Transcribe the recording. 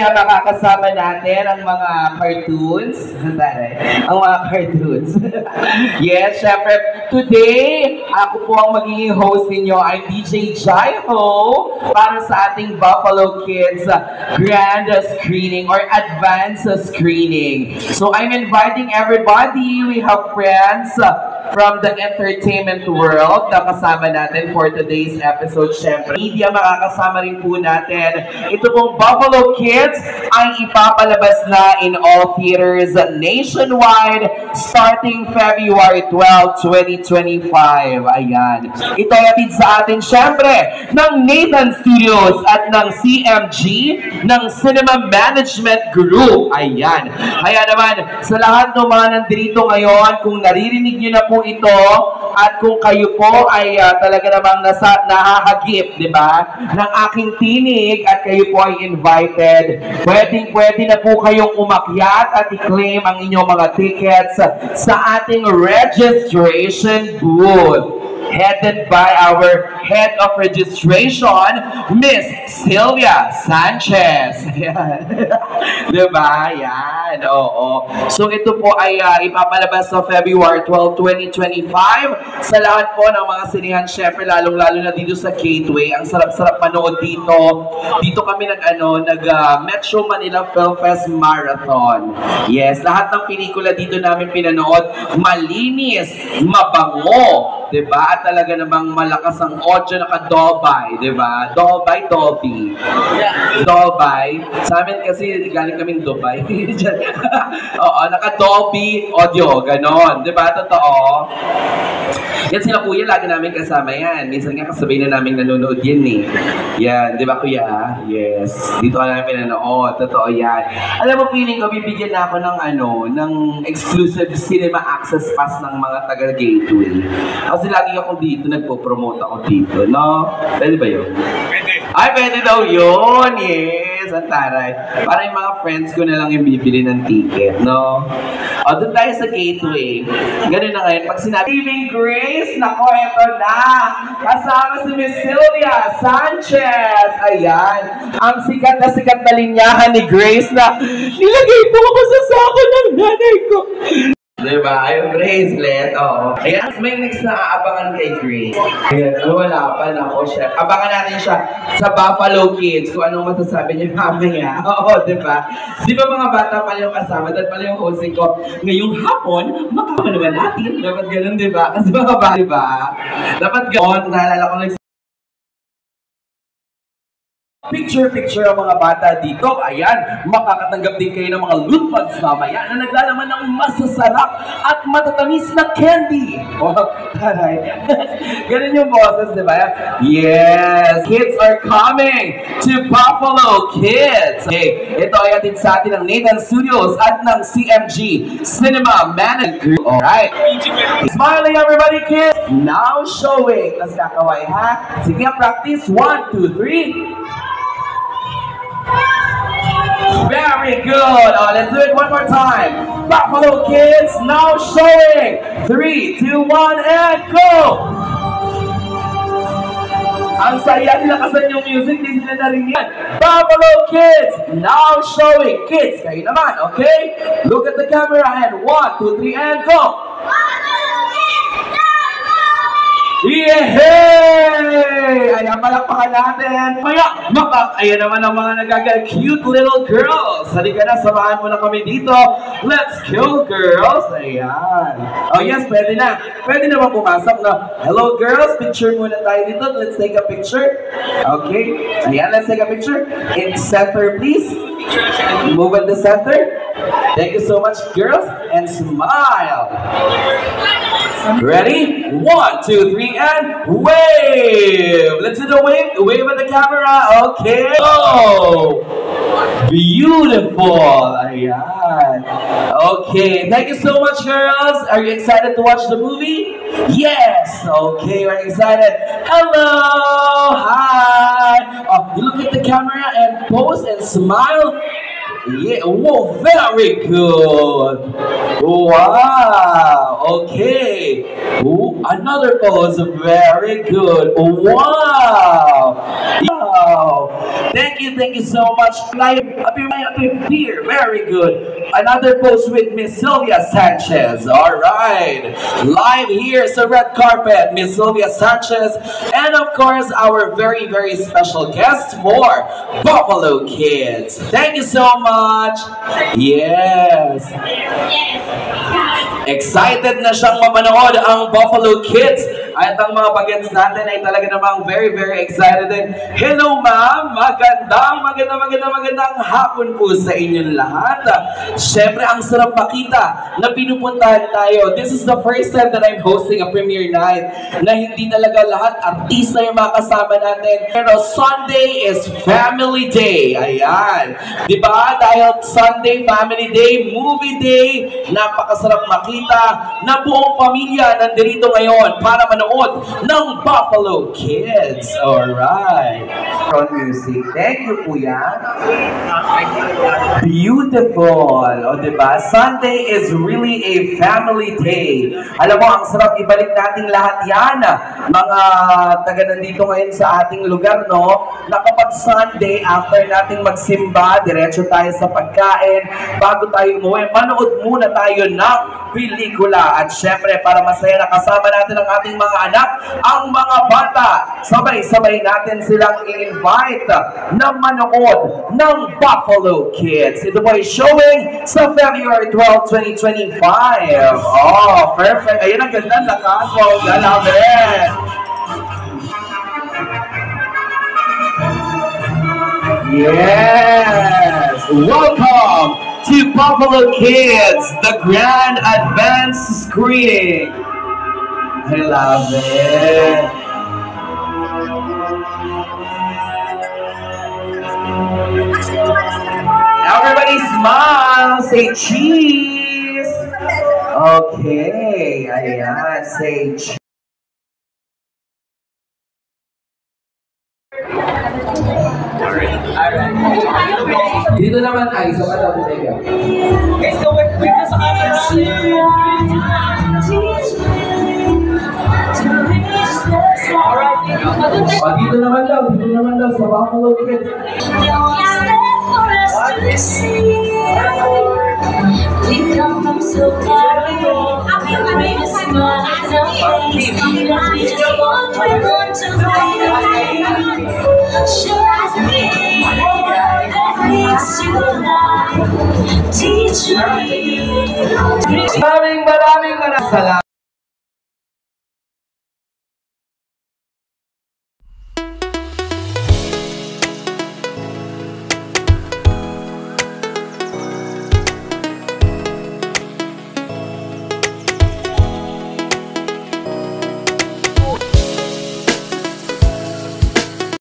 mamaya makakasama natin ang mga cartoons. Ang mga cartoons. Yes, syempre, today, ako po ang magiging host ninyo. I'm DJ Jaiho para sa ating Buffalo Kids grand screening or advanced screening. So I'm inviting everybody. We have friends from the entertainment world na kasama natin for today's episode. Syempre, media makakasama rin po natin. Ito pong Buffalo Kids ay ipapalabas na in all theaters nationwide starting February 12, 2025. Ayan. Ito ay atid sa atin syempre ng Nathan Studios at ng CMG ng Cinema Management Group. Ayan. Kaya naman, sa lahat ng mga nandito ngayon, kung naririnig nyo na po ito at kung kayo po ay talaga namang nahahagip, di ba, ng aking tinig at kayo po ay invited, pwede na po kayong umakyat at i-claim ang inyong mga tickets sa ating registration booth, headed by our head of registration, Miss Sylvia Sanchez. Diba? Yan. Oo. So ito po ay ipapalabas sa February 12, 2025 sa lahat po ng mga sinihan, syempre lalong-lalo na dito sa Gateway. Ang sarap-sarap manood dito. Dito kami nag Metro Manila Film Fest Marathon. Yes, lahat ng pelikula dito namin pinanood, malinis, mabango, diba? At talaga namang malakas ang audio, naka-Dolby, diba? Dolby. Dolby. Sa amin kasi galing kaming Dubai. Oo, naka-Dolby audio, ganon. Diba? Totoo. Yan sila kuya, lagi namin kasama yan. Minsan nga kasabay na namin nanonood yan eh. Yan, di ba kuya? Yes. Dito ka namin pinanood. Totoo yan. Alam mo, feeling ko, bibigyan na ako ng exclusive cinema access pass ng mga taga-Gateway. Kasi lagi ako dito, nagpo-promote ako dito, no? Pwede ba yun? Pwede. Ay, pwede daw yun! Yes, ang taray. Para yung mga friends ko na lang yung bibili ng ticket, no? O, doon tayo sa Gateway. Ganun na ngayon. Pag sinabi, Saving Grace, nako, eto na! Kasama si Miss Sylvia Sanchez! Ayan. Ang sikat na linyahan ni Grace na nilagay po ako sa sako ng nanay ko. Diba? Yung bracelet, oo. Ayan, may next na aabangan kay Grace. Ayan, wala pa na ako siya. Abangan natin siya sa Buffalo Kids kung anong masasabi niya mamaya. Oo, diba? Di ba mga bata pala yung kasama? Dahil pala yung hosting ko, ngayong hapon, makakalaman natin. Dapat ganun, diba? Kasi mga bata, diba? Dapat ganun. Naalala ko lang picture ang mga bata dito. Ayan, makakatanggap din kayo ng mga loot bags mamaya na naglalaman ng masasarap at matatamis na candy. Oh, taray. Ganun yung boses, di ba? Yes! Kids are coming to Buffalo Kids! Okay, ito ay atin sa atin ng Nathan Studios at ng CMG Cinema Management Group. Alright. Smiling everybody, kids! Now showing. Tapos kakaway, ha? Sige, practice. 1, 2, 3. Very good. Let's do it one more time. Buffalo Kids now showing. 3, 2, 1, and go! Ang saya nila kasi yung music, di sila narinig. Buffalo Kids now showing. Kids, kayo naman, okay? Look at the camera and 1, 2, 3, and go! Yehey! Ayan, palakpakan natin. Ayan naman ang mga cute little girls. Halika na, samahan mo na kami dito. Let's go, girls. Ayan. Oh yes, pwede na. Pwede naman pumasok na. Hello, girls. Picture muna tayo dito. Let's take a picture. Okay. Ayan, let's take a picture. In center, please. Move in the center. Thank you so much, girls. And smile. Ready? 1, 2, 3, and wave! Let's do the wave. Wave at the camera. Okay. Oh! Beautiful. Ayan. Okay. Thank you so much, girls. Are you excited to watch the movie? Yes. Okay, we're excited. Hello. Hi. Oh, you look at the camera and pose and smile. Yeah, whoa, very good. Wow, okay. Ooh, another pose, very good. Wow. Wow. Thank you so much. Here, very good. Another post with Miss Sylvia Sanchez. All right. Live here sa red carpet, Miss Sylvia Sanchez. And of course, our very, very special guest for Buffalo Kids. Thank you so much. Yes. Excited na siyang mapanood ang Buffalo Kids. At ang mga bagets natin ay talaga namang very, very excited din. Hello ma'am! Magandang hapon po sa inyong lahat. Siyempre, ang sarap makita na pinupuntahan tayo. This is the first time that I'm hosting a premiere night na hindi talaga lahat artista yung mga kasama natin. Pero Sunday is Family Day. Ayan. Diba? Dahil Sunday, Family Day, Movie Day, napakasarap makita na buong pamilya nandito ngayon para manood ng Buffalo Kids. Alright. From music. Thank you, Kuya. Beautiful. O, diba? Sunday is really a family day. Alam mo, ang sarap ibalik natin lahat yan. Mga taga nandito ngayon sa ating lugar, no? Na kapag Sunday, after nating magsimba, diretso tayo sa pagkain. Bago tayo umuwi, manood muna tayo ng pelikula. At syempre, para masaya na kasama natin ang ating mga anak, ang mga bata. Sabay-sabay natin silang i-invite na manood ng Buffalo Kids. Ito po ay showing sa February 12, 2025. Oh, perfect. Ayun ang ganda na kako. Galabit. Yes! Welcome to Buffalo Kids, the grand advance screening. I love it. Everybody smile, say cheese. Okay, ayan, say cheese. Dito naman ay sa kada bodega. Guys, go wait sa camera. Oh, dito naman daw sa Buffalo Kids. We come from so far away. Bring a smile on our face. We just want to show us me that makes you laugh. Teach me. Maraming salamat.